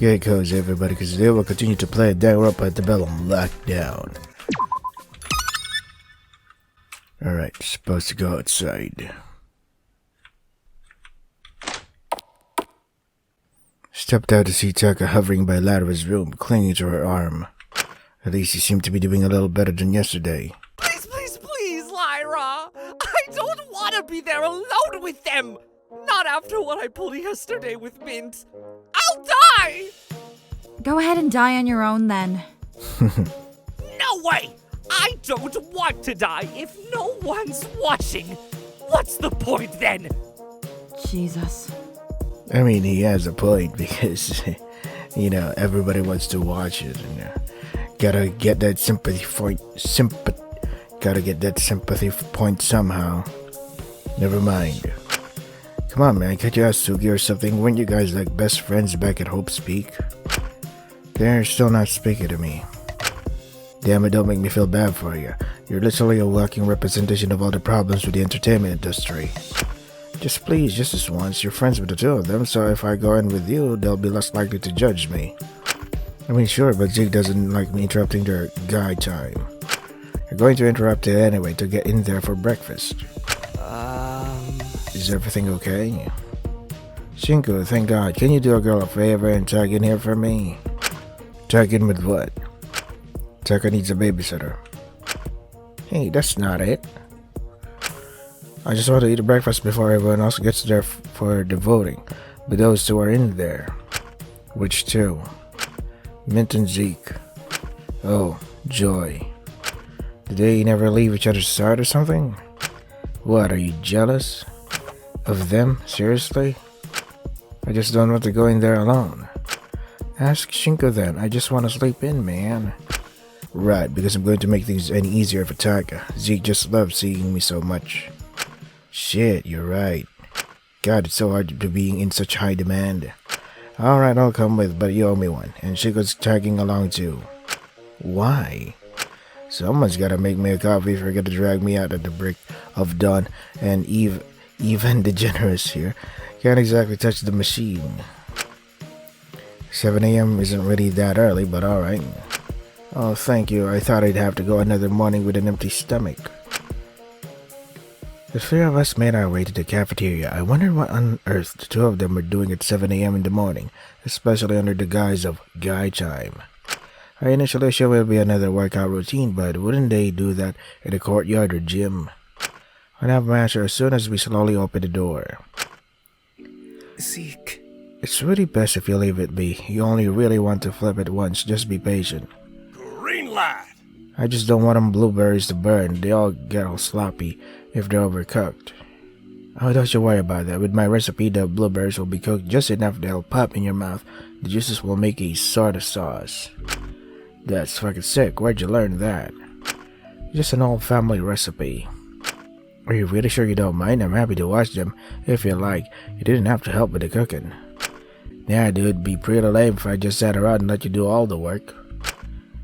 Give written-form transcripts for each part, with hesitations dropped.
Good goes everybody, because they will continue to play Danganronpa Antebellum Lockdown. Alright, supposed to go outside. Stepped out to see Taka hovering by Lyra's room, clinging to her arm. At least he seemed to be doing a little better than yesterday. Please, Lyra! I don't want to be there alone with them! Not after what I pulled yesterday with Mint. I'll die! Go ahead and die on your own then. No way! I don't want to die if no one's watching. What's the point then? Jesus. I mean, he has a point because, everybody wants to watch it. And, gotta get that sympathy point somehow. Never mind. Come on, man, can't you ask Sugi or something? Weren't you guys like best friends back at Hope Speak? They're still not speaking to me. Damn it, don't make me feel bad for you. You're literally a walking representation of all the problems with the entertainment industry. Just please, just this once, you're friends with the two of them, so if I go in with you, they'll be less likely to judge me. I mean, sure, but Zeke doesn't like me interrupting their guy time. You're going to interrupt it anyway to get in there for breakfast. Is everything okay? Shinku, thank God. Can you do a girl a favor and tag in here for me? Tag in with what? Taka needs a babysitter. Hey, that's not it. I just want to eat breakfast before everyone else gets there for the voting. But those two are in there. Which two? Mint and Zeke. Oh, joy. Did they never leave each other's side or something? What, are you jealous? Of them? Seriously? I just don't want to go in there alone. Ask Shinko then. I just want to sleep in, man. Right, because I'm going to make things any easier for Taka. Zeke just loves seeing me so much. Shit, you're right. God, it's so hard to be in such high demand. Alright, I'll come with, but you owe me one. And Shinko's tagging along too. Why? Someone's gotta make me a coffee if you're gonna drag me out at the break of dawn. And even the generous here can't exactly touch the machine. 7 a.m. isn't really that early, but alright. Oh, thank you. I thought I'd have to go another morning with an empty stomach. The three of us made our way to the cafeteria. I wondered what on earth the two of them were doing at 7 a.m. in the morning, especially under the guise of guy time. I initially assumed it would be another workout routine, but wouldn't they do that in the courtyard or gym? I'd have my answer as soon as we slowly opened the door. Zeke. It's really best if you leave it be. You only really want to flip it once, just be patient. Green light. I just don't want them blueberries to burn. They all get all sloppy if they're overcooked. Oh, don't you worry about that. With my recipe, the blueberries will be cooked just enough they'll pop in your mouth. The juices will make a sort of sauce. That's fucking sick. Where'd you learn that? Just an old family recipe. Are you really sure you don't mind? I'm happy to watch them if you like. You didn't have to help with the cooking. Yeah, dude, it'd be pretty lame if I just sat around and let you do all the work.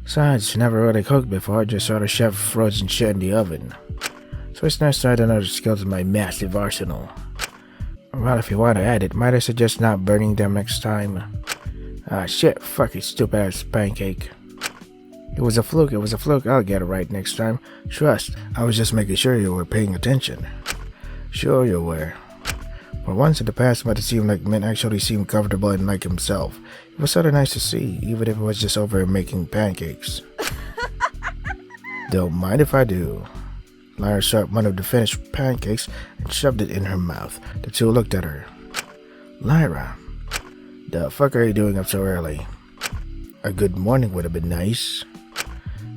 Besides, never really cooked before, just sort of chef frozen shit in the oven. So it's nice to add another skill to my massive arsenal. Well, if you want to add it, might I suggest not burning them next time? Ah, shit, fucking stupid ass pancake. It was a fluke, I'll get it right next time. Trust, I was just making sure you were paying attention. Sure you were. For once in the past, it might have seemed like Mint actually seemed comfortable and like himself. It was sort of nice to see, even if it was just over making pancakes. Don't mind if I do. Lyra shoved one of the finished pancakes and shoved it in her mouth. The two looked at her. Lyra, the fuck are you doing up so early? A good morning would have been nice.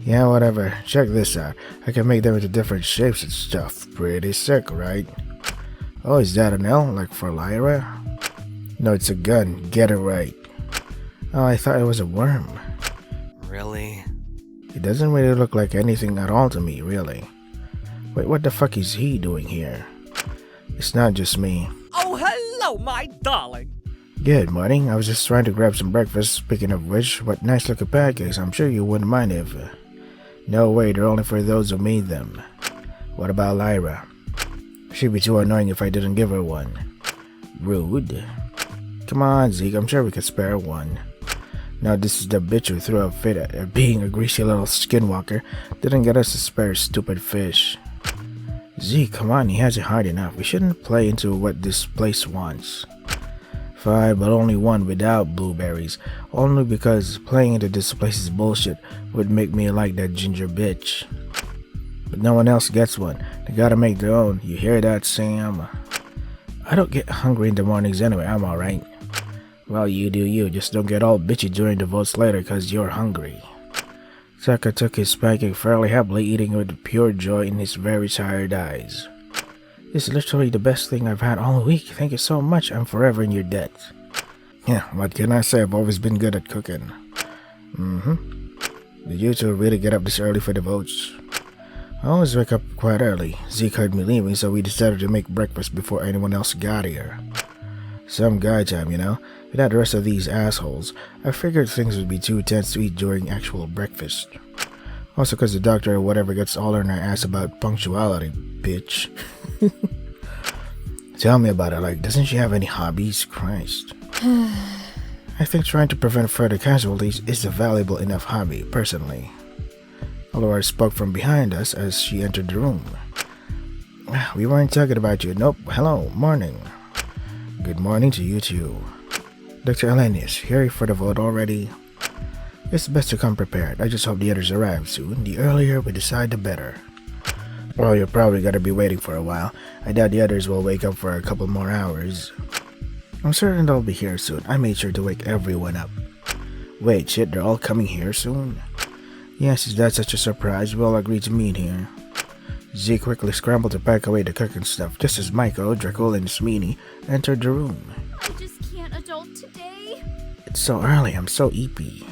Yeah, whatever. Check this out. I can make them into different shapes and stuff. Pretty sick, right? Oh, is that an L, like for Lyra? No, it's a gun. Get it right. Oh, I thought it was a worm. Really? It doesn't really look like anything at all to me, really. Wait, what the fuck is he doing here? It's not just me. Oh, hello, my darling. Good morning. I was just trying to grab some breakfast. Speaking of which, what nice looking pancakes. I'm sure you wouldn't mind if... No way, they're only for those who made them. What about Lyra? She'd be too annoying if I didn't give her one. Rude. Come on, Zeke, I'm sure we could spare one. Now this is the bitch who threw a fit at being a greasy little skinwalker. Didn't get us to spare stupid fish. Z, come on, he has it hard enough. We shouldn't play into what this place wants. Fine, but only one without blueberries. Only because playing into this place's bullshit would make me like that ginger bitch. But no one else gets one. They gotta make their own. You hear that, Sam? I don't get hungry in the mornings anyway, I'm alright. Well, you do you. Just don't get all bitchy during the votes later cause you're hungry. Tucker took his pancake fairly happily, eating with pure joy in his very tired eyes. This is literally the best thing I've had all week. Thank you so much. I'm forever in your debt. Yeah, what can I say? I've always been good at cooking. Did you two really get up this early for the votes? I always wake up quite early. Zeke heard me leaving, so we decided to make breakfast before anyone else got here. Some guy time, you know? Without the rest of these assholes, I figured things would be too tense to eat during actual breakfast. Also because the doctor or whatever gets all in her ass about punctuality, bitch. Tell me about it, like, doesn't she have any hobbies? Christ. I think trying to prevent further casualties is a valuable enough hobby, personally. Laura spoke from behind us as she entered the room. We weren't talking about you. Nope. Hello. Morning. Good morning to you too. Dr. Elenius, here for the vote already? It's best to come prepared. I just hope the others arrive soon. The earlier we decide, the better. Well, you're probably gonna be waiting for a while. I doubt the others will wake up for a couple more hours. I'm certain they'll be here soon. I made sure to wake everyone up. Wait, shit, they're all coming here soon? Yes, is that such a surprise? We'll agree to meet here. Z quickly scrambled to pack away the cooking stuff, just as Michael, Dracul, and Smeeney entered the room. I just can't adult today. It's so early, I'm so eepy.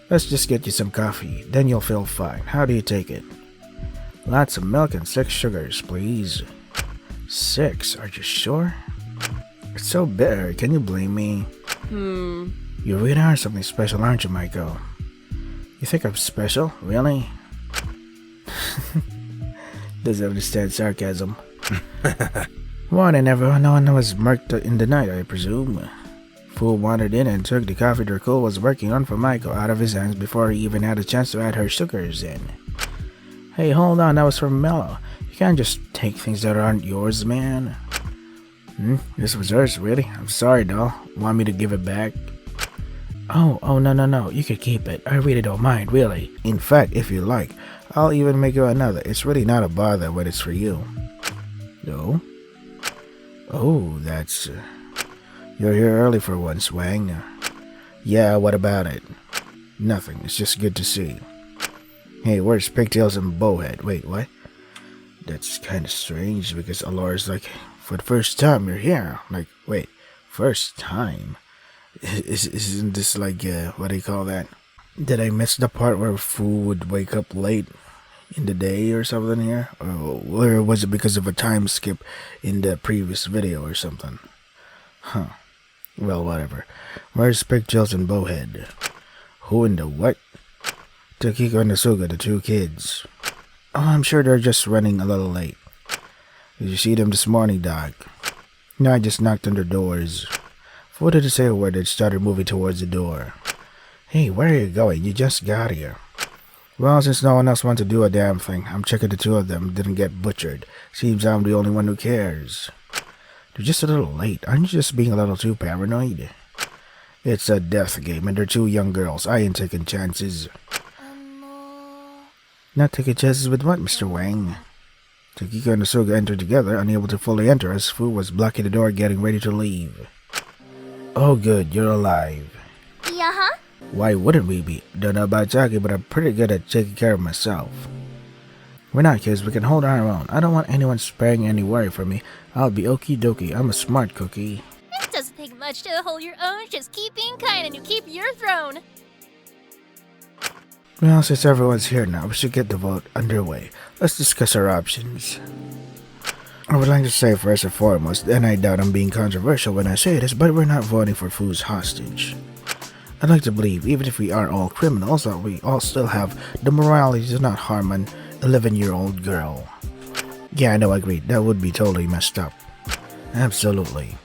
Let's just get you some coffee, then you'll feel fine. How do you take it? Lots of milk and 6 sugars, please. 6? Are you sure? It's so bitter, can you blame me? You really are something special, aren't you, Michael? You think I'm special? Really? Doesn't understand sarcasm. Morning, everyone. No one was murked in the night, I presume. Fool wandered in and took the coffee Dracul was working on for Michael out of his hands before he even had a chance to add her sugars in. Hey, hold on, that was from Mello. You can't just take things that aren't yours, man. This was hers, really? I'm sorry, doll. Want me to give it back? Oh, no. You can keep it. I really don't mind, really. In fact, if you like, I'll even make you another. It's really not a bother when it's for you. No? Oh, that's... You're here early for once, Wang. Yeah, what about it? Nothing. It's just good to see. Hey, where's Pigtails and Bowhead? Wait, what? That's kind of strange because Alora's like, for the first time you're here. Like, wait, first time? Isn't this like, what do you call that? Did I miss the part where Fu would wake up late in the day or something here? Or was it because of a time skip in the previous video or something? Huh. Well, whatever. Where's Pigtails and Bowhead? Who in the what? Takiko and Asuga, the 2 kids. Oh, I'm sure they're just running a little late. Did you see them this morning, Doc? No, I just knocked on their doors. Fu didn't say a word and started moving towards the door. Hey, where are you going? You just got here. Well, since no one else wants to do a damn thing, I'm checking the 2 of them didn't get butchered. Seems I'm the only one who cares. They're just a little late. Aren't you just being a little too paranoid? It's a death game and they're 2 young girls. I ain't taking chances. Not taking chances with what, Mr. Wang? Takiko and Asuga entered together, unable to fully enter as Fu was blocking the door getting ready to leave. Oh good, you're alive. Yeah? Why wouldn't we be? Don't know about Jackie, but I'm pretty good at taking care of myself. We're not kids, we can hold our own. I don't want anyone sparing any worry for me. I'll be okie dokie, I'm a smart cookie. It doesn't take much to hold your own, just keep being kind and you keep your throne. Well, since everyone's here now, we should get the vote underway. Let's discuss our options. I would like to say first and foremost, and I doubt I'm being controversial when I say this, but we're not voting for Fu's hostage. I'd like to believe, even if we are all criminals, that we all still have the morality to not harm an 11-year-old girl. Yeah, I know, agreed. That would be totally messed up. Absolutely.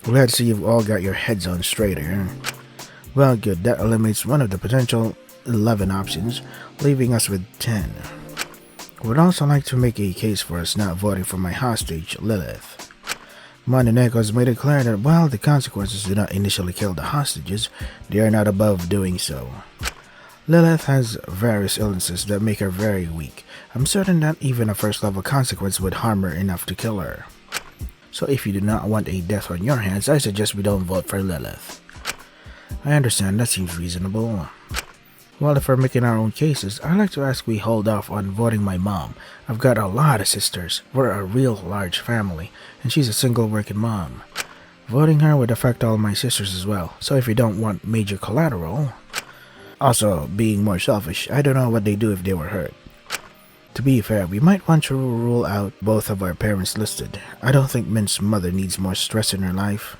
Glad to see you've all got your heads on straight here. Well, good, that eliminates one of the potential 11 options, leaving us with 10. I would also like to make a case for us not voting for my hostage, Lilith. Mononeko has made it clear that while the consequences do not initially kill the hostages, they are not above doing so. Lilith has various illnesses that make her very weak. I'm certain that even a first level consequence would harm her enough to kill her. So if you do not want a death on your hands, I suggest we don't vote for Lilith. I understand, that seems reasonable. Well, if we're making our own cases, I'd like to ask we hold off on voting my mom. I've got a lot of sisters. We're a real large family, and she's a single working mom. Voting her would affect all my sisters as well, so if you don't want major collateral... Also, being more selfish, I don't know what they'd do if they were hurt. To be fair, we might want to rule out both of our parents listed. I don't think Mint's mother needs more stress in her life.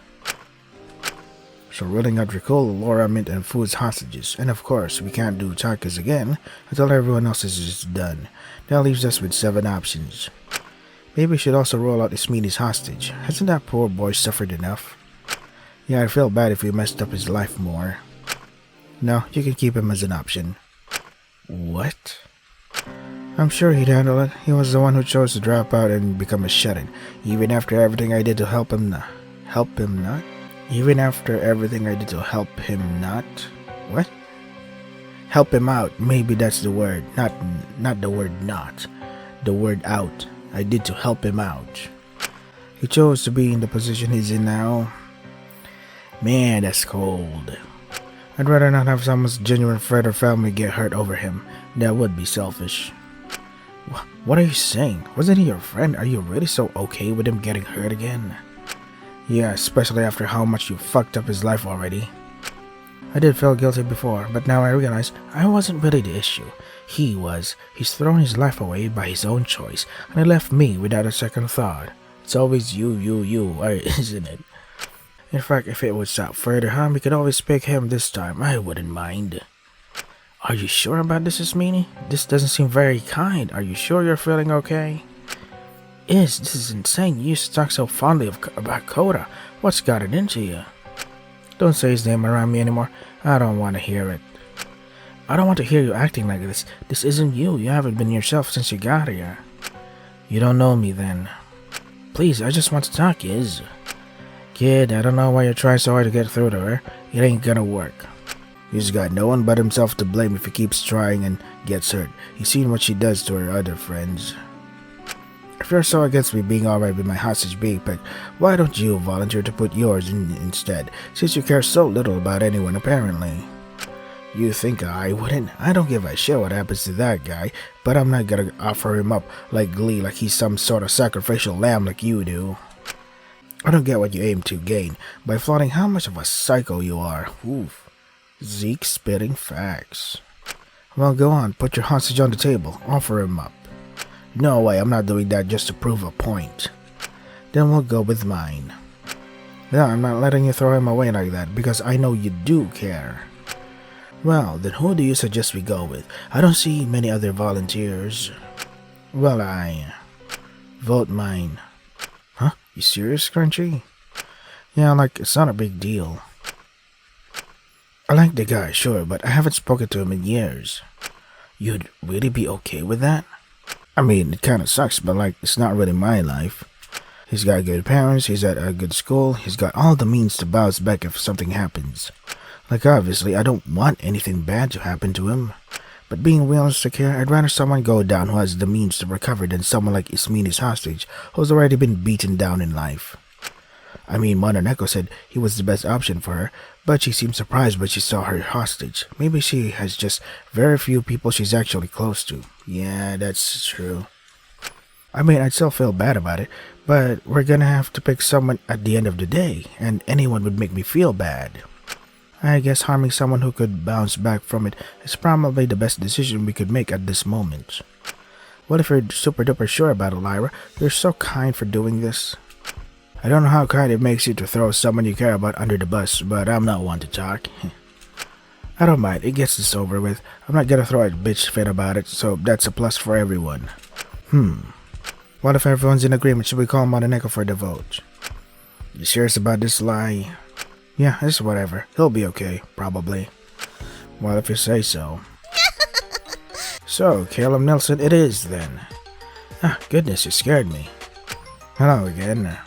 So ruling out Ricole, Laura, Mint, and Food's hostages. And of course, we can't do Chaka's again until everyone else is done. That leaves us with 7 options. Maybe we should also roll out Ismini's hostage. Hasn't that poor boy suffered enough? Yeah, I feel bad if we messed up his life more. No, you can keep him as an option. What? I'm sure he'd handle it. He was the one who chose to drop out and become a shut-in, even after everything I did to help him not. Even after everything I did to help him not? What? Help him out. Maybe that's the word. Not the word not. The word out. I did to help him out. He chose to be in the position he's in now. Man, that's cold. I'd rather not have someone's genuine friend or family get hurt over him. That would be selfish. What are you saying? Wasn't he your friend? Are you really so okay with him getting hurt again? Yeah, especially after how much you fucked up his life already. I did feel guilty before, but now I realize I wasn't really the issue. He was. He's thrown his life away by his own choice, and it left me without a second thought. It's always you, isn't it? In fact, if it would stop further harm, we could always pick him this time. I wouldn't mind. Are you sure about this, Ismini? This doesn't seem very kind. Are you sure you're feeling okay? This is insane. You used to talk so fondly about Koda. What's got it into you? Don't say his name around me anymore. I don't want to hear it. I don't want to hear you acting like this. This isn't you. You haven't been yourself since you got here. You don't know me then. Please, I just want to talk, Iz. Kid, I don't know why you're trying so hard to get through to her. It ain't gonna work. He's got no one but himself to blame if he keeps trying and gets hurt. He's seen what she does to her other friends. If you're so against me being alright with my hostage being picked, why don't you volunteer to put yours in instead, since you care so little about anyone apparently? You think I wouldn't? I don't give a shit what happens to that guy, but I'm not gonna offer him up like Glee like he's some sort of sacrificial lamb like you do. I don't get what you aim to gain by flaunting how much of a psycho you are. Oof. Zeke spitting facts. Well, go on, put your hostage on the table, offer him up. No way, I'm not doing that just to prove a point. Then we'll go with mine. Yeah, I'm not letting you throw him away like that, because I know you do care. Well, then who do you suggest we go with? I don't see many other volunteers. Well, I vote mine. Huh? You serious, Crunchy? Yeah, like, it's not a big deal. I like the guy, sure, but I haven't spoken to him in years. You'd really be okay with that? I mean, it kinda sucks, but like, it's not really my life. He's got good parents, he's at a good school, he's got all the means to bounce back if something happens. Like, obviously, I don't want anything bad to happen to him. But being realistic here, I'd rather someone go down who has the means to recover than someone like Ismini's hostage, who's already been beaten down in life. I mean, Mononeko said he was the best option for her, but she seemed surprised when she saw her hostage. Maybe she has just very few people she's actually close to. Yeah, that's true. I mean, I'd still feel bad about it, but we're gonna have to pick someone at the end of the day, and anyone would make me feel bad. I guess harming someone who could bounce back from it is probably the best decision we could make at this moment. What if you're super duper sure about it, Lyra? You're so kind for doing this. I don't know how kind it makes you to throw someone you care about under the bus, but I'm not one to talk. I don't mind, it gets this over with. I'm not gonna throw a bitch fit about it, so that's a plus for everyone. What if everyone's in agreement? Should we call Mononeko for the vote? You serious about this, Lie? Yeah, it's whatever. He'll be okay, probably. Well, if you say so. So, Caleb Nelson it is, then. Ah, goodness, you scared me. Hello again.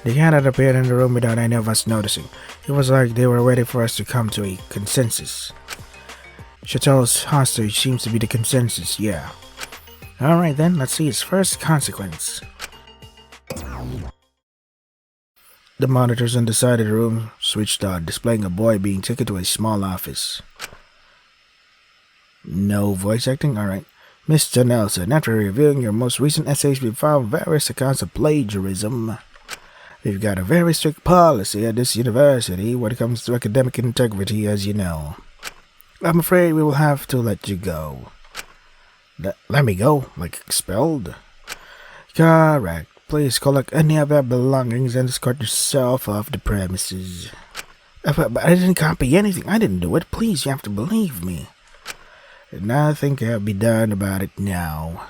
The cat had appeared in the room without any of us noticing. It was like they were waiting for us to come to a consensus. Chattel's hostage seems to be the consensus, yeah. Alright then, let's see its first consequence. The monitors on the side of the room switched on, displaying a boy being taken to a small office. No voice acting? Alright. Mr. Nelson, after reviewing your most recent essays, we found various accounts of plagiarism. We've got a very strict policy at this university when it comes to academic integrity, as you know. I'm afraid we will have to let you go. Let me go? Like expelled? Correct. Please collect any of your belongings and escort yourself off the premises. But I didn't copy anything. I didn't do it. Please, you have to believe me. Nothing can be done about it now.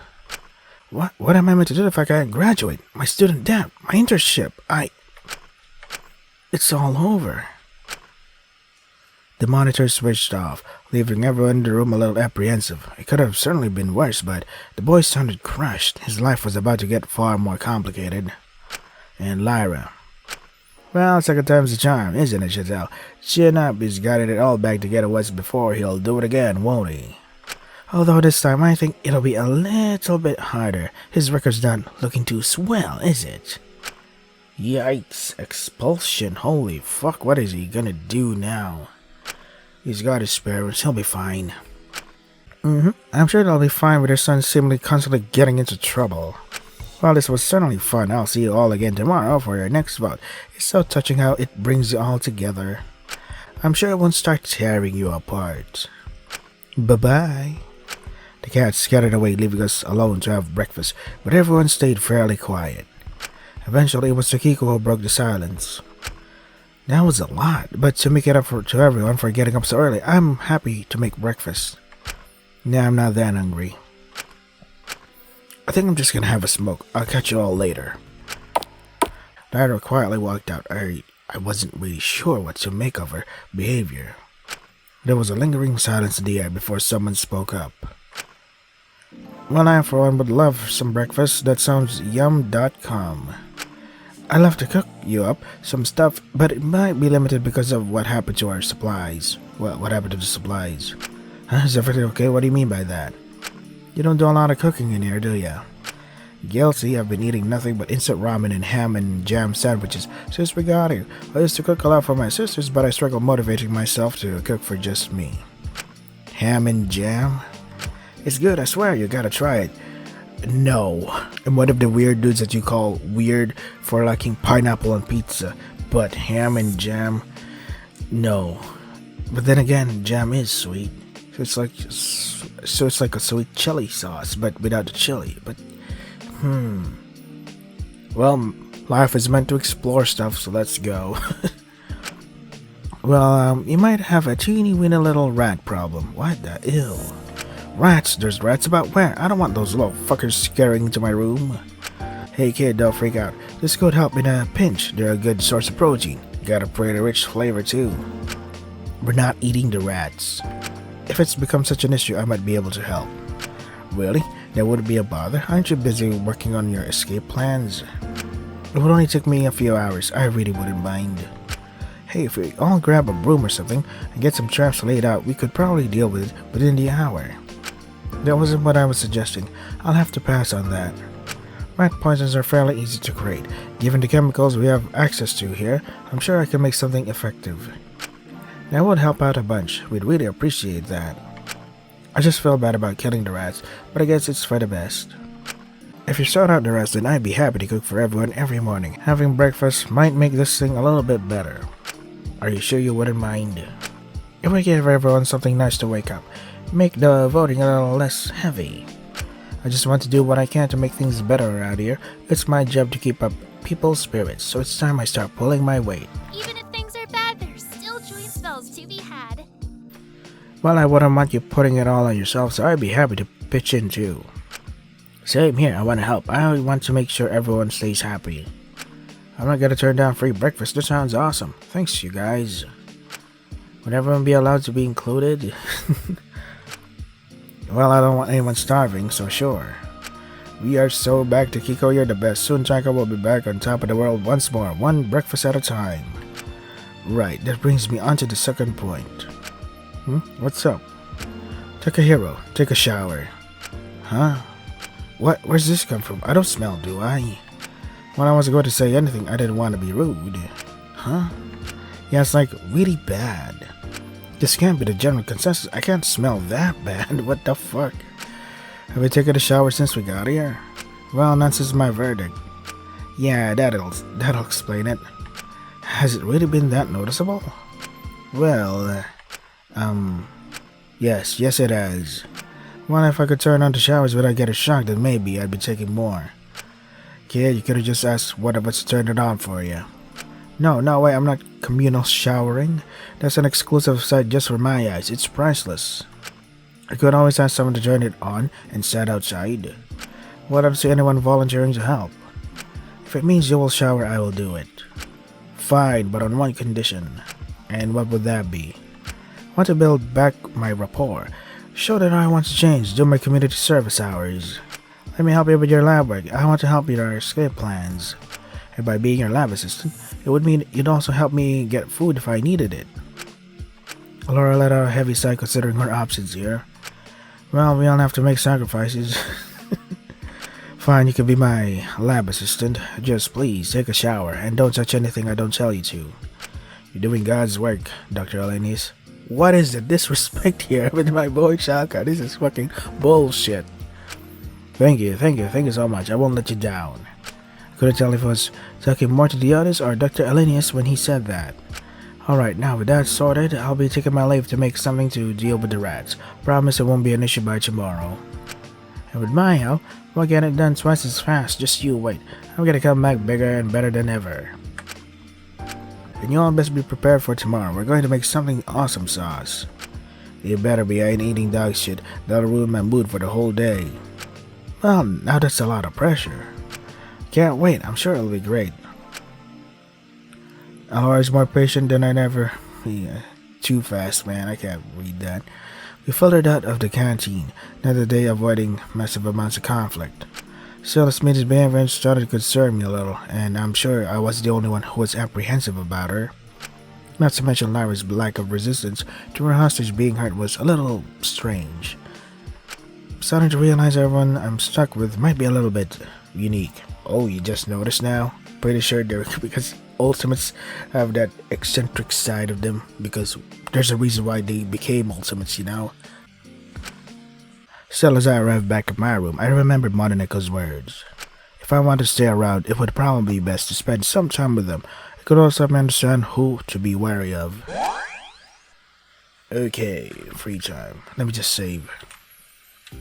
What am I meant to do if I can't graduate? My student debt, my internship, It's all over. The monitor switched off, leaving everyone in the room a little apprehensive. It could have certainly been worse, but the boy sounded crushed. His life was about to get far more complicated. And Lyra. Well, second time's a charm, isn't it, Chattel? Chin up, he's got it all back together once before. He'll do it again, won't he? Although this time I think it'll be a little bit harder. His record's not looking too swell, is it? Yikes, expulsion, holy fuck, what is he gonna do now? He's got his parents, he'll be fine. I'm sure they'll be fine with their son seemingly constantly getting into trouble. Well, this was certainly fun. I'll see you all again tomorrow for your next vote. It's so touching how it brings you all together. I'm sure it won't start tearing you apart. Bye-bye. The cat scattered away, leaving us alone to have breakfast, but everyone stayed fairly quiet. Eventually, it was Takiko who broke the silence. That was a lot, but to make it up to everyone for getting up so early, I'm happy to make breakfast. Nah, I'm not that hungry. I think I'm just gonna have a smoke. I'll catch you all later. Lyra quietly walked out. I wasn't really sure what to make of her behavior. There was a lingering silence in the air before someone spoke up. Well, I for one would love some breakfast. That sounds yum.com. I'd love to cook you up some stuff, but it might be limited because of what happened to our supplies. What happened to the supplies? Huh? Is everything okay? What do you mean by that? You don't do a lot of cooking in here, do ya? Guilty, I've been eating nothing but instant ramen and ham and jam sandwiches since we got here. I used to cook a lot for my sisters, but I struggle motivating myself to cook for just me. Ham and jam? It's good, I swear, you gotta try it. No, I'm one of the weird dudes that you call weird for liking pineapple on pizza, but ham and jam? No. But then again, jam is sweet. So it's like a sweet chili sauce, but without the chili. But, Well, life is meant to explore stuff, so let's go. Well, you might have a teeny-weeny little rat problem. What the ew? Rats? There's rats about where? I don't want those little fuckers scaring into my room. Hey kid, don't freak out. This could help in a pinch. They're a good source of protein. Got a pretty rich flavor too. We're not eating the rats. If it's become such an issue, I might be able to help. Really? That wouldn't be a bother? Aren't you busy working on your escape plans? It would only take me a few hours. I really wouldn't mind. Hey, if we all grab a broom or something and get some traps laid out, we could probably deal with it within the hour. That wasn't what I was suggesting. I'll have to pass on that. Rat poisons are fairly easy to create. Given the chemicals we have access to here, I'm sure I can make something effective. That would help out a bunch. We'd really appreciate that. I just feel bad about killing the rats, but I guess it's for the best. If you sort out the rats, then I'd be happy to cook for everyone every morning. Having breakfast might make this thing a little bit better. Are you sure you wouldn't mind? If we give everyone something nice to wake up, make the voting a little less heavy. I just want to do what I can to make things better around here. It's my job to keep up people's spirits, so it's time I start pulling my weight. Even if things are bad, there's still joy spells to be had. Well, I wouldn't want you putting it all on yourself, so I'd be happy to pitch in too. Same here, I want to help. I want to make sure everyone stays happy. I'm not gonna turn down free breakfast. That sounds awesome. Thanks, you guys. Would everyone be allowed to be included? Well, I don't want anyone starving, so sure. We are so back to Kiko, you're the best. Soon Chaka will be back on top of the world once more, one breakfast at a time. Right, that brings me on to the second point. What's up? Takahiro, take a shower. Huh? What? Where's this come from? I don't smell, do I? When I was going to say anything, I didn't want to be rude. Huh? Yeah, it's like really bad. This can't be the general consensus. I can't smell that bad. What the fuck? Have we taken a shower since we got here? Well, that's just my verdict. Yeah, that'll explain it. Has it really been that noticeable? Well, yes it has. Well, if I could turn on the showers without getting shocked, then maybe I'd be taking more. Kid, you could have just asked one of us to turn it on for you. No, wait, I'm not communal showering. That's an exclusive site just for my eyes. It's priceless. I could always ask someone to turn it on and sit outside. What if I see anyone volunteering to help? If it means you will shower, I will do it. Fine, but on one condition. And what would that be? I want to build back my rapport. Show that I want to change, do my community service hours. Let me help you with your lab work. I want to help you with our escape plans. And by being your lab assistant, it would mean you'd also help me get food if I needed it. Laura let out a heavy sigh considering her options here. Well, we all have to make sacrifices. Fine, you can be my lab assistant. Just please take a shower and don't touch anything I don't tell you to. You're doing God's work, Dr. Elenius. What is the disrespect here with my boy Shaka? This is fucking bullshit. Thank you so much. I won't let you down. I couldn't tell if I was talking more to the others or Dr. Elenius when he said that. Alright, now with that sorted, I'll be taking my leave to make something to deal with the rats. Promise it won't be an issue by tomorrow. And with my help, we'll get it done twice as fast. Just you wait. I'm gonna come back bigger and better than ever. And you all best be prepared for tomorrow. We're going to make something awesome sauce. You better be. I ain't eating dog shit. That'll ruin my mood for the whole day. Well, now that's a lot of pressure. Can't wait. I'm sure it'll be great. Always more patient than I'd ever. Yeah, too fast, man. I can't read that. We filtered out of the canteen, another day avoiding massive amounts of conflict. Still, Smitty's behavior started to concern me a little, and I'm sure I was the only one who was apprehensive about her. Not to mention Lyra's lack of resistance to her hostage being hurt was a little strange. I'm starting to realize everyone I'm stuck with might be a little bit unique. Oh, you just noticed now? Pretty sure they're because Ultimates have that eccentric side of them, because there's a reason why they became Ultimates, you know? Still, as I arrived back at my room, I remembered Mononeko's words. If I want to stay around, it would probably be best to spend some time with them. I could also understand who to be wary of. Okay, free time. Let me just save. I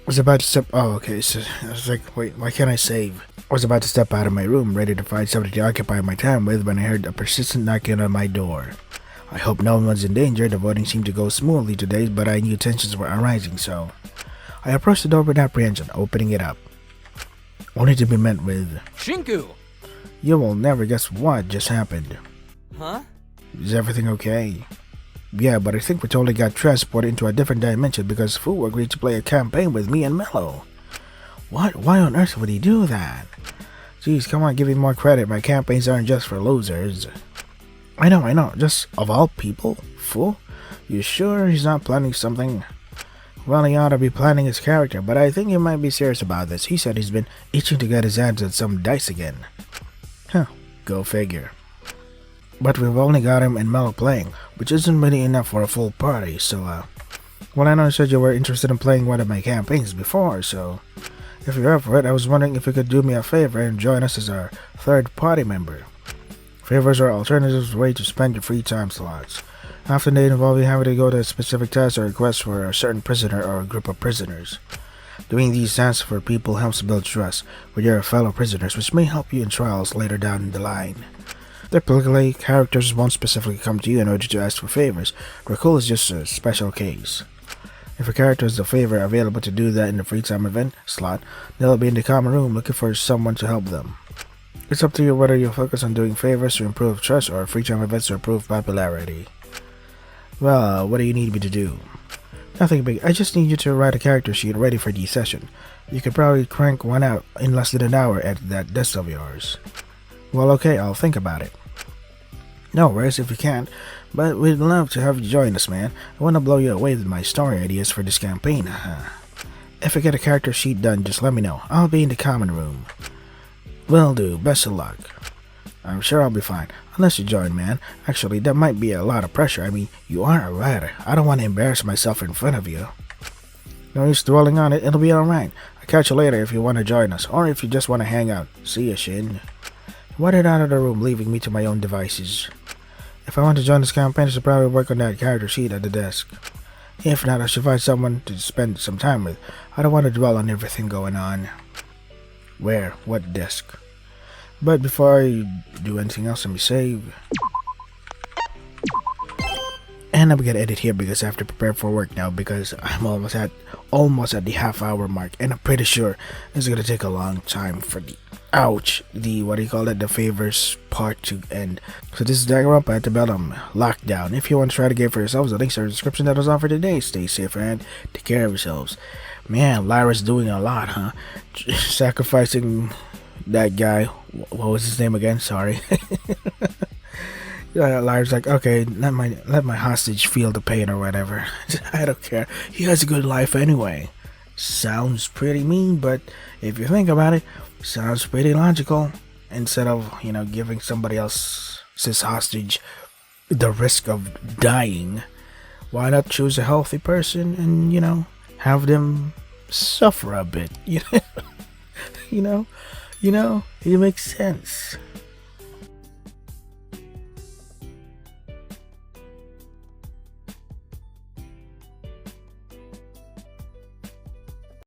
was about to step... Oh, okay, so I was like, wait, why can't I save? I was about to step out of my room, ready to find something to occupy my time with, when I heard a persistent knocking on my door. I hope no one's in danger. The voting seemed to go smoothly today, but I knew tensions were arising, so I approached the door with apprehension, opening it up, only to be met with, Shinku! You will never guess what just happened. Huh? Is everything okay? Yeah, but I think we totally got transported into a different dimension because Fu agreed to play a campaign with me and Mello. What? Why on earth would he do that? Jeez, come on, give me more credit. My campaigns aren't just for losers. I know. Just of all people? Fu? You sure he's not planning something? Well, he ought to be planning his character, but I think he might be serious about this. He said he's been itching to get his hands on some dice again. Huh, go figure. But we've only got him and Mello playing, which isn't really enough for a full party, so, well, I know you said you were interested in playing one of my campaigns before, so if you're up for it, I was wondering if you could do me a favor and join us as our third party member. Favors are alternative way to spend your free time slots. Often they involve you having to go to a specific task or request for a certain prisoner or a group of prisoners. Doing these tasks for people helps build trust with your fellow prisoners, which may help you in trials later down the line. Typically, characters won't specifically come to you in order to ask for favors. Recall is just a special case. If a character is a favor available to do that in the free time event slot, they'll be in the common room looking for someone to help them. It's up to you whether you focus on doing favors to improve trust or free time events to improve popularity. Well, what do you need me to do? Nothing big. I just need you to write a character sheet ready for the session. You could probably crank one out in less than an hour at that desk of yours. Well, okay, I'll think about it. No worries if you can't, but we'd love to have you join us, man. I want to blow you away with my story ideas for this campaign. If I get a character sheet done, just let me know. I'll be in the common room. Will do. Best of luck. I'm sure I'll be fine. Unless you join, man. Actually, that might be a lot of pressure. I mean, you are a writer. I don't want to embarrass myself in front of you. No use dwelling on it. It'll be alright. I'll catch you later if you want to join us, or if you just want to hang out. See ya, Shin. He wandered out of the room, leaving me to my own devices. If I want to join this campaign, I should probably work on that character sheet at the desk. If not, I should find someone to spend some time with. I don't want to dwell on everything going on. Where? What desk? But before I do anything else, let me save. And I'm gonna edit here because I have to prepare for work now because I'm almost at the half-hour mark, and I'm pretty sure it's gonna take a long time for the the favors part to end. So this is Danganronpa Antebellum Lockdown. If you want to try the game for yourselves, the links are in the description that was on for today. Stay safe and take care of yourselves. Man, Lyra's doing a lot, huh? Sacrificing that guy. What was his name again? Sorry. Lyra's like, okay, let my hostage feel the pain or whatever. I don't care. He has a good life anyway. Sounds pretty mean, but if you think about it, sounds pretty logical. Instead of, giving somebody else's hostage the risk of dying, why not choose a healthy person and, have them suffer a bit? It makes sense.